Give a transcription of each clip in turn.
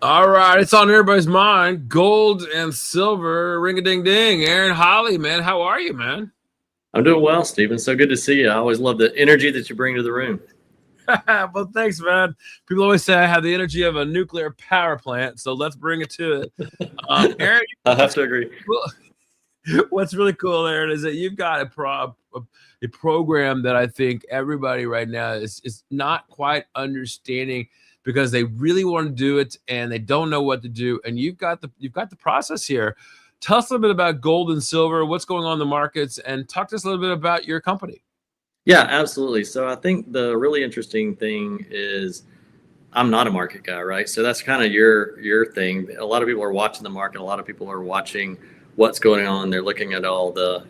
All right, it's on everybody's mind. Gold and silver, ring a ding ding. Aaron Holley, man, how are you, man? I'm doing well, Stephen. So good to see you. I always love the energy that you bring to the room. Well, thanks, man. People always say I have the energy of a nuclear power plant, so let's bring it to it. Aaron, I have to agree. what's really cool, Aaron, is that you've got a program that I think everybody right now is not quite understanding because they really want to do it and they don't know what to do. And you've got the process here. Tell us a little bit about gold and silver, what's going on in the markets, and talk to us a little bit about your company. Yeah, absolutely. So I think the really interesting thing is I'm not a market guy, right? So that's kind of your thing. A lot of people are watching the market. A lot of people are watching what's going on. They're looking at all the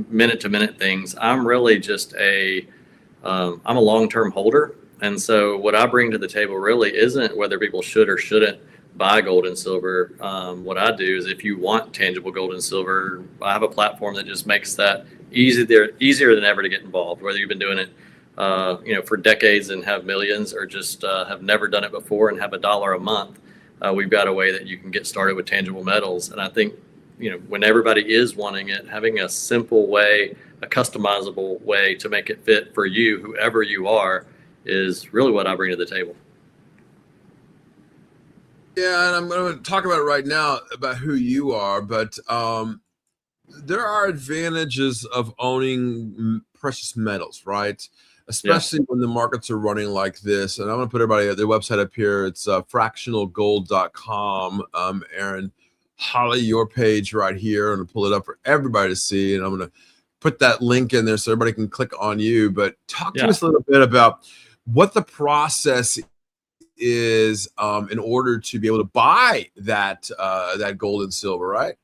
minute to minute things. I'm really just I'm a long term holder, and so what I bring to the table really isn't whether people should or shouldn't buy gold and silver. What I do is if you want tangible gold and silver, I have a platform that just makes that easier than ever to get involved. Whether you've been doing it for decades and have millions, or just have never done it before and have $1 a month, we've got a way that you can get started with tangible metals. And I think, when everybody is wanting it, having a simple way, a customizable way to make it fit for you, whoever you are, is really what I bring to the table. Yeah, and I'm going to talk about it right now about who you are, but there are advantages of owning precious metals, right? Especially when the markets are running like this. And I'm going to put everybody at their website up here. It's fractionalgold.com. Aaron Holley, your page right here. I'm going to pull it up for everybody to see. And I'm going to put that link in there so everybody can click on you. But talk to us a little bit about what the process is in order to be able to buy that gold and silver, right?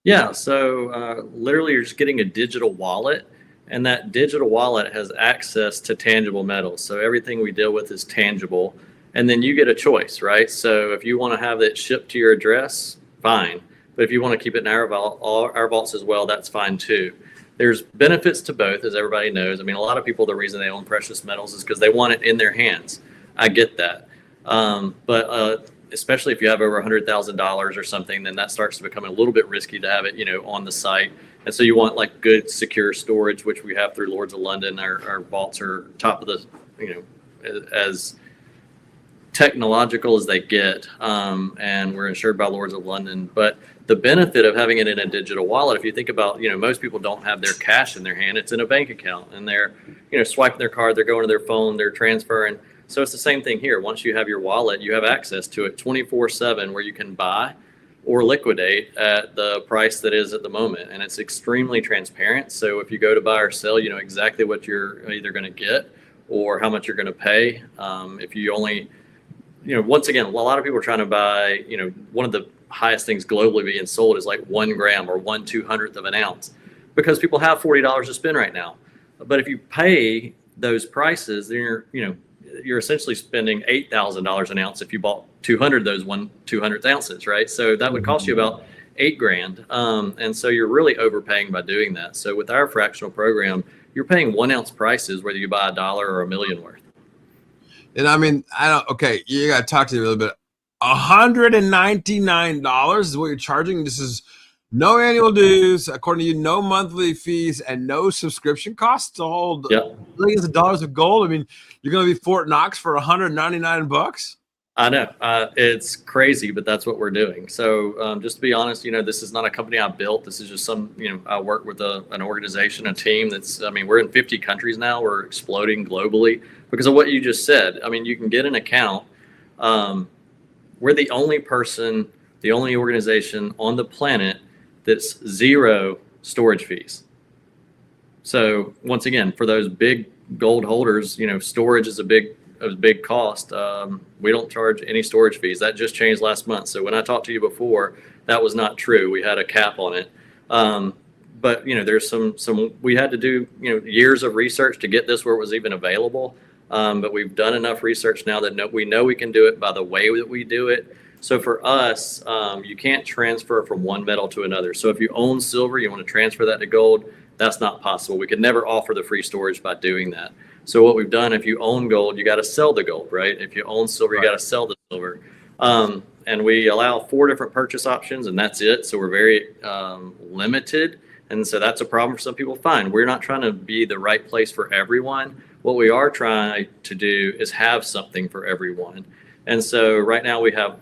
Yeah, so literally you're just getting a digital wallet, and that digital wallet has access to tangible metals. So everything we deal with is tangible, and then you get a choice, right? So if you want to have it shipped to your address, fine. But if you want to keep it in our vaults as well, that's fine too. There's benefits to both, as everybody knows. I mean, a lot of people, the reason they own precious metals is because they want it in their hands. I get that. But especially if you have over $100,000 or something, then that starts to become a little bit risky to have it, on the site. And so you want like good, secure storage, which we have through Lords of London. Our vaults are top of the, as technological as they get, and we're insured by Lords of London. But the benefit of having it in a digital wallet, if you think about, most people don't have their cash in their hand; it's in a bank account, and they're, swiping their card, they're going to their phone, they're transferring. So it's the same thing here. Once you have your wallet, you have access to it 24/7, where you can buy or liquidate at the price that is at the moment. And it's extremely transparent. So if you go to buy or sell, you know exactly what you're either going to get or how much you're going to pay. If you only, once again, a lot of people are trying to buy, one of the highest things globally being sold is like 1 gram or 1/200th of an ounce, because people have $40 to spend right now. But if you pay those prices, then you're essentially spending $8,000 an ounce if you bought 200 of those 1/200th ounces, right? So that would cost you about $8,000. And so you're really overpaying by doing that. So with our fractional program, you're paying 1 ounce prices, whether you buy $1 or $1 million worth. And I mean, okay, you got to talk to me a little bit. $199 is what you're charging. This is no annual dues, according to you, no monthly fees, and no subscription costs to hold millions of dollars of gold. I mean, you're going to be Fort Knox for $199. I know, it's crazy, but that's what we're doing. So just to be honest, this is not a company I built. This is just I work with an organization, a team we're in 50 countries now. We're exploding globally because of what you just said. I mean, you can get an account. We're the only organization on the planet that's zero storage fees. So once again, for those big gold holders, storage is a big cost. We don't charge any storage fees. That just changed last month. So when I talked to you before, that was not true. We had a cap on it. But there's some we had to do years of research to get this where it was even available. But we've done enough research now that we know we can do it by the way that we do it. So for us, you can't transfer from one metal to another. So if you own silver, you want to transfer that to gold, that's not possible. We could never offer the free storage by doing that. So what we've done, if you own gold, you got to sell the gold, right? If you own silver, you got to sell the silver. And we allow 4 different purchase options, and that's it. So we're very limited. And so that's a problem for some people. Fine. We're not trying to be the right place for everyone. What we are trying to do is have something for everyone. And so right now we have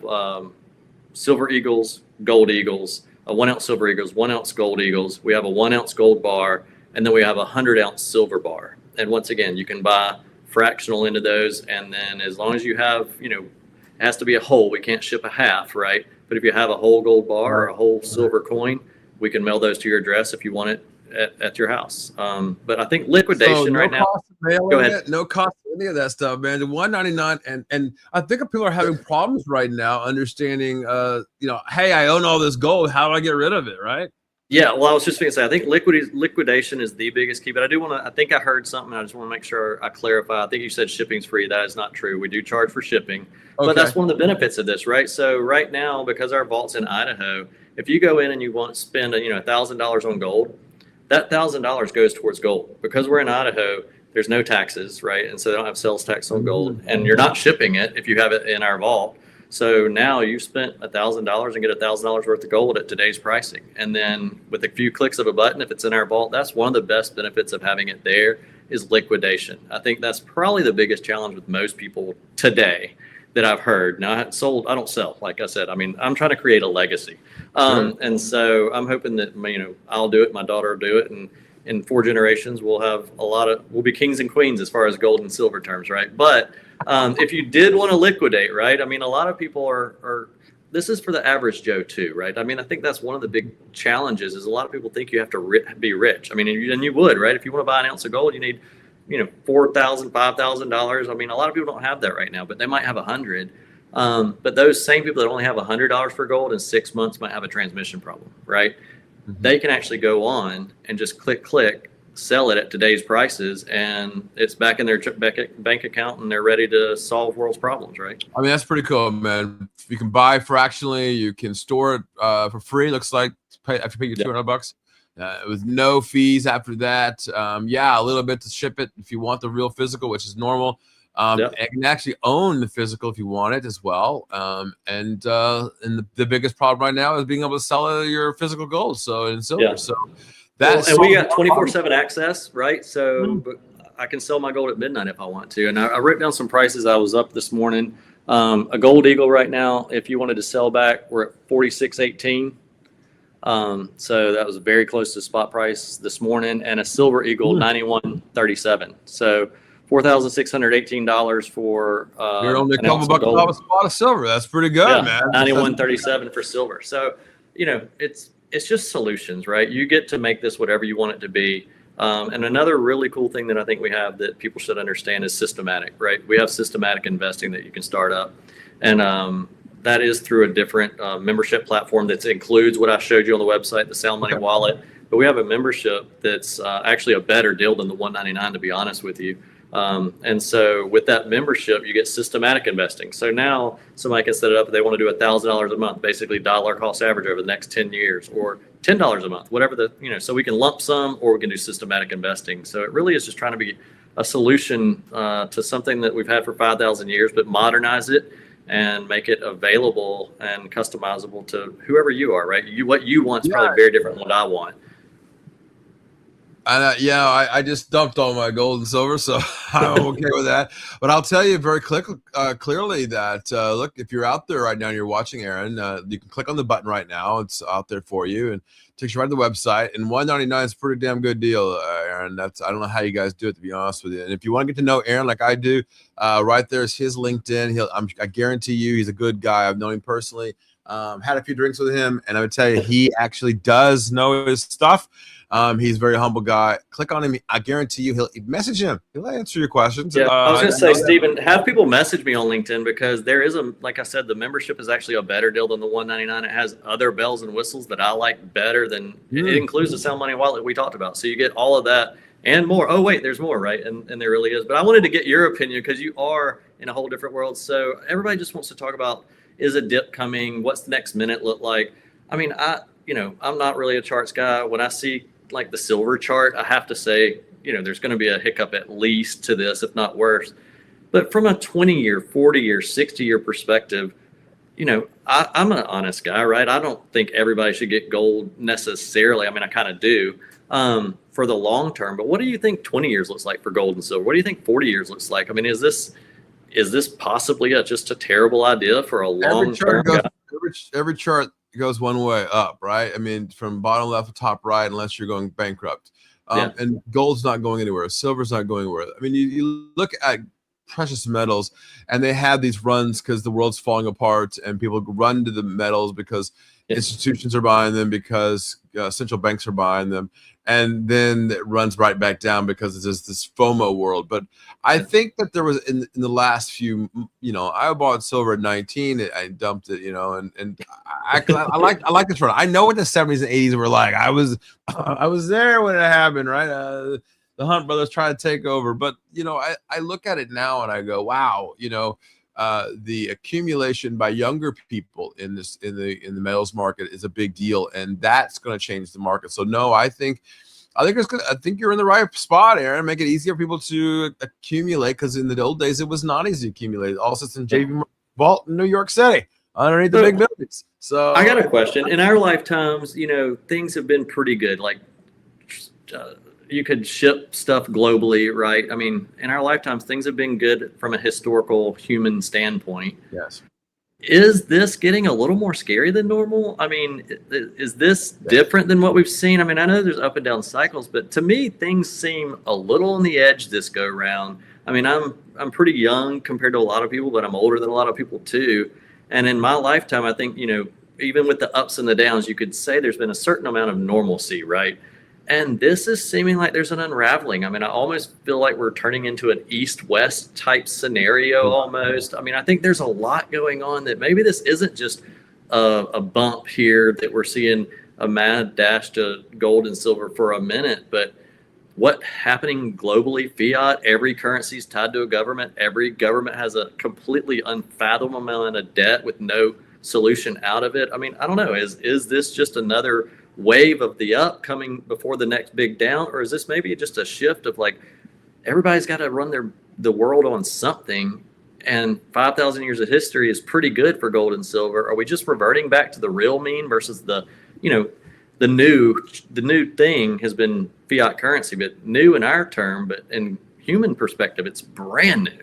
Silver Eagles, Gold Eagles, a 1 ounce Silver Eagles, 1 ounce Gold Eagles. We have a 1 ounce gold bar, and then we have a 100 ounce silver bar. And once again, you can buy fractional into those. And then as long as you have, it has to be a whole. We can't ship a half, right? But if you have a whole gold bar or a whole silver coin, we can mail those to your address if you want it at your house. But I think liquidation right now. Go ahead. No cost to any of that stuff, man. The $199, and I think people are having problems right now understanding. Hey, I own all this gold. How do I get rid of it? Right? Yeah. Well, I was just going to say, I think liquidation is the biggest key. But I do want to. I think I heard something. I just want to make sure I clarify. I think you said shipping's free. That is not true. We do charge for shipping, but that's one of the benefits of this, right? So right now, because our vault's in Idaho, if you go in and you want to spend $1,000 on gold, that $1,000 goes towards gold. Because we're in Idaho, there's no taxes, right? And so they don't have sales tax on gold, and you're not shipping it if you have it in our vault. So now you spent $1,000 and get $1,000 worth of gold at today's pricing. And then with a few clicks of a button, if it's in our vault, that's one of the best benefits of having it there is liquidation. I think that's probably the biggest challenge with most people today that I've heard. Now I don't sell, like I said. I mean, I'm trying to create a legacy. And so I'm hoping that, I'll do it, my daughter will do it. And in 4 generations, we'll be kings and queens as far as gold and silver terms, right? But if you did want to liquidate, right? I mean, a lot of people are this is for the average Joe too, right? I mean, I think that's one of the big challenges is a lot of people think you have to be rich. I mean, and you would, right? If you want to buy an ounce of gold, you need, $4,000, $5,000. I mean, a lot of people don't have that right now, but they might have 100. But those same people that only have $100 for gold in 6 months might have a transmission problem, right? Mm-hmm. They can actually go on and just click, sell it at today's prices, and it's back in their bank account, and they're ready to solve world's problems, right? I mean, that's pretty cool, man. You can buy fractionally, you can store it for free. Looks like after you pay your $200 with no fees after that. A little bit to ship it if you want the real physical, which is normal. And you can actually own the physical if you want it as well. And the biggest problem right now is being able to sell your physical gold, and silver. Yeah. So and we got 24/7 access, right? So but I can sell my gold at midnight if I want to. And I wrote down some prices. I was up this morning. A gold eagle right now, if you wanted to sell back, we're at $46.18. So that was very close to spot price this morning. And a silver eagle, $91.37. So $4,618 for you're only a couple bucks off a spot of silver. That's pretty good, man. $91.37 for silver. So it's just solutions, right? You get to make this whatever you want it to be. And another really cool thing that I think we have that people should understand is systematic, right? We have systematic investing that you can start up, and that is through a different membership platform that includes what I showed you on the website, the Sound Money Wallet. But we have a membership that's actually a better deal than the $199, to be honest with you. And so with that membership, you get systematic investing. So now somebody can set it up if they want to do $1,000 a month, basically dollar cost average over the next 10 years, or $10 a month, whatever so we can lump sum or we can do systematic investing. So it really is just trying to be a solution to something that we've had for 5,000 years, but modernize it and make it available and customizable to whoever you are, right? What you want is probably very different than what I want. I just dumped all my gold and silver, so I'm okay with that. But I'll tell you very clearly that look, if you're out there right now and you're watching, Aaron, you can click on the button right now. It's out there for you and takes you right to the website. And $199 is a pretty damn good deal, Aaron. I don't know how you guys do it, to be honest with you. And if you want to get to know Aaron like I do, right there is his LinkedIn. I guarantee you, he's a good guy. I've known him personally. Had a few drinks with him, and I would tell you, he actually does know his stuff. He's a very humble guy. Click on him. I guarantee you, he'll message him. He'll answer your questions. Yeah, I was going to say, Stephen, have people message me on LinkedIn, because there is like I said, the membership is actually a better deal than the $199. It has other bells and whistles that I like better than it includes the Sound Money Wallet we talked about. So you get all of that and more. Oh, wait, there's more, right? And there really is. But I wanted to get your opinion, because you are in a whole different world. So everybody just wants to talk about, is a dip coming? What's the next minute look like? I mean, I'm not really a charts guy. When I see like the silver chart, I have to say, there's going to be a hiccup at least to this, if not worse. But from a 20-year, 40-year, 60-year perspective, I'm an honest guy, right? I don't think everybody should get gold necessarily. I mean, I kind of do for the long term. But what do you think 20 years looks like for gold and silver? What do you think 40 years looks like? I mean, is this possibly just a terrible idea for a long term guy? Every chart goes one way up, right? I mean, from bottom left to top right, unless you're going bankrupt. And gold's not going anywhere. Silver's not going anywhere. I mean, you look at precious metals, and they have these runs because the world's falling apart, and people run to the metals because institutions are buying them, because central banks are buying them, and then it runs right back down because there's this FOMO world. But I think that there was in the last few, I bought silver at 19, I dumped it, and I like this run. I know what the 70s and 80s were like. I was there when it happened, right? The Hunt brothers try to take over, but I look at it now and I go, wow, the accumulation by younger people in the metals market is a big deal, and that's going to change the market. So no, I think you're in the right spot, Aaron. Make it easier for people to accumulate, because in the old days it was not easy to accumulate. All sits in JP vault in New York City underneath the big buildings. So I got a question. In our lifetimes, things have been pretty good. Like you could ship stuff globally, right? I mean, in our lifetimes, things have been good from a historical human standpoint. Yes. Is this getting a little more scary than normal? I mean, is this different than what we've seen? I mean, I know there's up and down cycles, but to me, things seem a little on the edge this go round. I mean, I'm pretty young compared to a lot of people, but I'm older than a lot of people too. And in my lifetime, I think, even with the ups and the downs, you could say there's been a certain amount of normalcy, right? And this is seeming like there's an unraveling. I mean, I almost feel like we're turning into an east-west type scenario almost. I mean, I think there's a lot going on that maybe this isn't just a bump here that we're seeing a mad dash to gold and silver for a minute, but what happening globally, fiat, every currency is tied to a government. Every government has a completely unfathomable amount of debt with no solution out of it. I mean, I don't know. Is this just another wave of the up coming before the next big down, or is this maybe just a shift of like everybody's got to run the world on something, and 5,000 years of history is pretty good for gold and silver? Are we just reverting back to the real mean versus the new thing has been fiat currency, but new in our term, but in human perspective, it's brand new.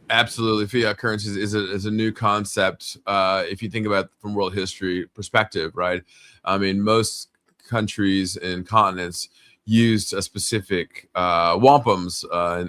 Absolutely. Fiat currencies is a new concept. If you think about it from world history perspective, right? I mean, most countries and continents used a specific wampums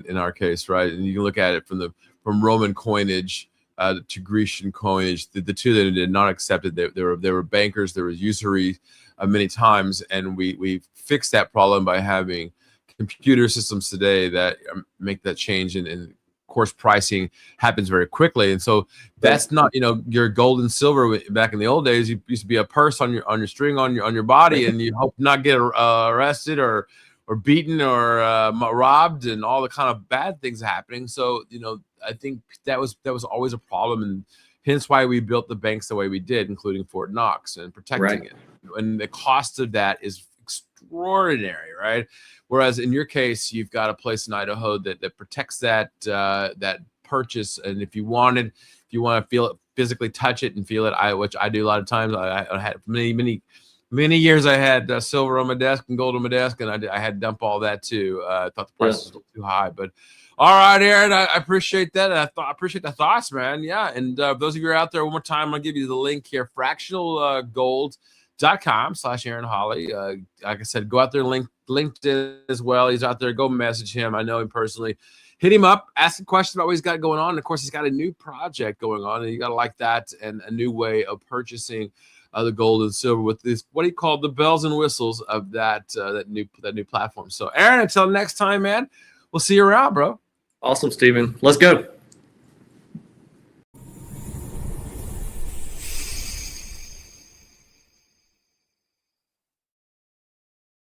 in our case, right? And you can look at it from Roman coinage to Grecian coinage. The two that did not accept it, there were bankers, there was usury many times, and we fixed that problem by having computer systems today that make that change, and of course pricing happens very quickly. And so that's not, your gold and silver back in the old days. You used to be a purse on your string on your body, and you hope not get arrested or beaten or robbed and all the kind of bad things happening. So I think that was always a problem, and hence why we built the banks the way we did, including Fort Knox, and protecting it. And the cost of that is extraordinary, right? Whereas in your case, you've got a place in Idaho that protects that purchase. And if you want to feel it, physically touch it and feel it, which I do a lot of times. I had many years. I had silver on my desk and gold on my desk, and I had to dump all that too. I thought the price was a little too high, but all right, Aaron, I appreciate that. I appreciate the thoughts, man. Yeah, and those of you who are out there, one more time, I'll give you the link here: fractionalgold.com/Aaron Holley. Like I said, go out there, LinkedIn as well. He's out there. Go message him. I know him personally. Hit him up. Ask him questions about what he's got going on. And of course, he's got a new project going on, and you got to like that, and a new way of purchasing the gold and silver with this, what he called the bells and whistles of that new platform. So, Aaron, until next time, man, we'll see you around, bro. Awesome, Stephen. Let's go.